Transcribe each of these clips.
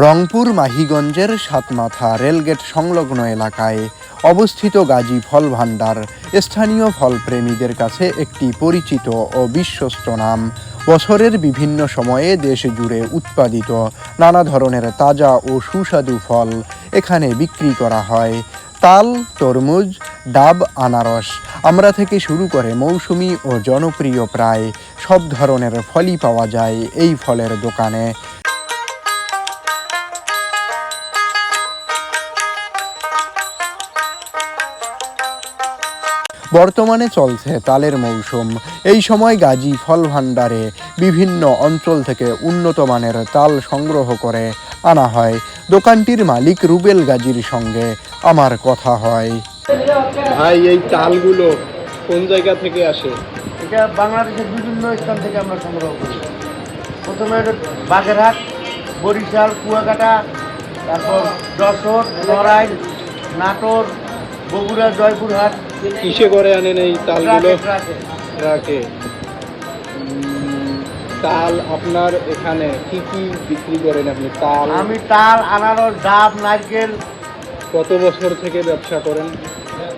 Rangpur মাহিগঞ্জের Satmatha rail gate সংলগ্ন এলাকায় অবস্থিত গাজী ফল ভাণ্ডার স্থানীয় ফলপ্রেমীদের কাছে একটি পরিচিত ও বিশ্বস্ত নাম। বছরের বিভিন্ন সময়ে দেশ জুড়ে উৎপাদিত নানা ধরনের তাজা ও সুস্বাদু ফল এখানে বিক্রি করা হয়। তাল, তরমুজ, ডাব, আনারস, আমড়া থেকে শুরু করে মৌসুমি ও জনপ্রিয় প্রায় সব ধরনের ফলই পাওয়া যায় এই ফলের দোকানে। বর্তমানে চলছে তালের মৌসুম। এই সময় গাজী ফল ভাণ্ডারে বিভিন্ন অঞ্চল থেকে উন্নত মানের তাল সংগ্রহ করে আনা হয়। দোকানটির মালিক রুবেল গাজীর সঙ্গে আমার কথা হয়। ভাই, এই তালগুলো কোন জায়গা থেকে আসে? এটা বাংলাদেশের বিভিন্ন স্থান থেকে আমরা সংগ্রহ করি। প্রথমে বাগেরহাট, বরিশাল, কুয়াকাটা, তারপর যশোর, নড়াইল, নাটোর, বগুড়া, জয়পুরহাট। কিসে করে আনেন এই তালগুলো? ট্রাকে। তাল আপনার এখানে কি কি বিক্রি করেন আপনি? তাল, আমি তাল, আনারস, ডাব, নারকেল। কত বছর থেকে ব্যবসা করেন?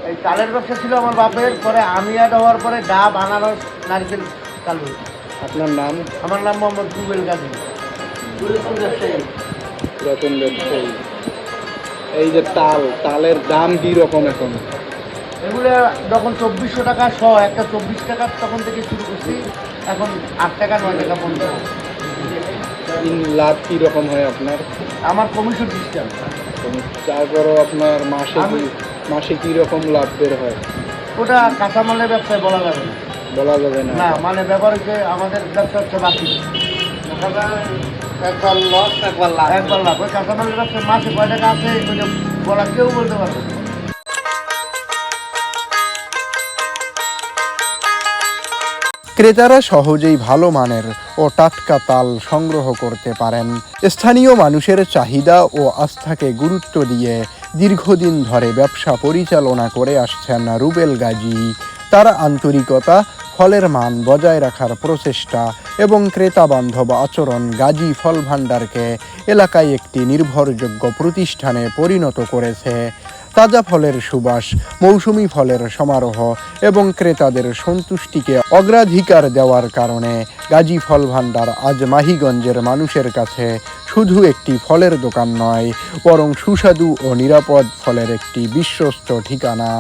এই তালের ব্যবসা ছিল আমার বাপের, পরে আমি অ্যাড হওয়ার পরে ডাব, আনারস, নারকেল চালু। আপনার নাম? আমার নাম মোহাম্মদ রুবেল গাজী, পুরাতন ব্যবসায়ী। পুরাতন ব্যবসায়ী। এই যে তালের দাম কি রকম এখন? এগুলো যখন 2400 টাকা শ, একটা 24 টাকা তখন থেকে শুরু করছি, এখন 8 টাকা 9 টাকা পর্যন্ত। লাভ কি রকম হয় আপনার? আমার কমিশন সিস্টেম। তারপরও আপনার মাসে কি রকম লাভ বের হয়? ওটা কাঁচামালের ব্যবসায় বলা যাবে না। বলা যাবে না? না, মানে ব্যাপার হচ্ছে আমাদের ব্যবসা হচ্ছে বাকি। একবার লস, একবার লাভ। ওই কাঁচামালের ব্যবসায় মাসে কয় টাকা আছে ওইটা বলা কেউ বলতে পারবে না। ক্রেতারা সহজেই ভালো মানের ও টাটকা তাল সংগ্রহ করতে পারেন। স্থানীয় মানুষের চাহিদা ও আস্থাকে গুরুত্ব দিয়ে দীর্ঘদিন ধরে ব্যবসা পরিচালনা করে আসছেন রুবেল গাজী। তার আন্তরিকতা, ফলের মান বজায় রাখার প্রচেষ্টা এবং ক্রেতা বান্ধব আচরণ গাজী ফল ভাণ্ডারকে এলাকায় একটি নির্ভরযোগ্য প্রতিষ্ঠানে পরিণত করেছে। তাজা ফলের সুবাস, মৌসুমি ফলের সমারোহ এবং ক্রেতাদের সন্তুষ্টিকে অগ্রাধিকার দেওয়ার কারণে গাজী ফল ভাণ্ডার আজ মাহিগঞ্জের মানুষের কাছে শুধু একটি ফলের দোকান নয়, বরং সুস্বাদু ও নিরাপদ ফলের একটি বিশ্বস্ত ঠিকানা।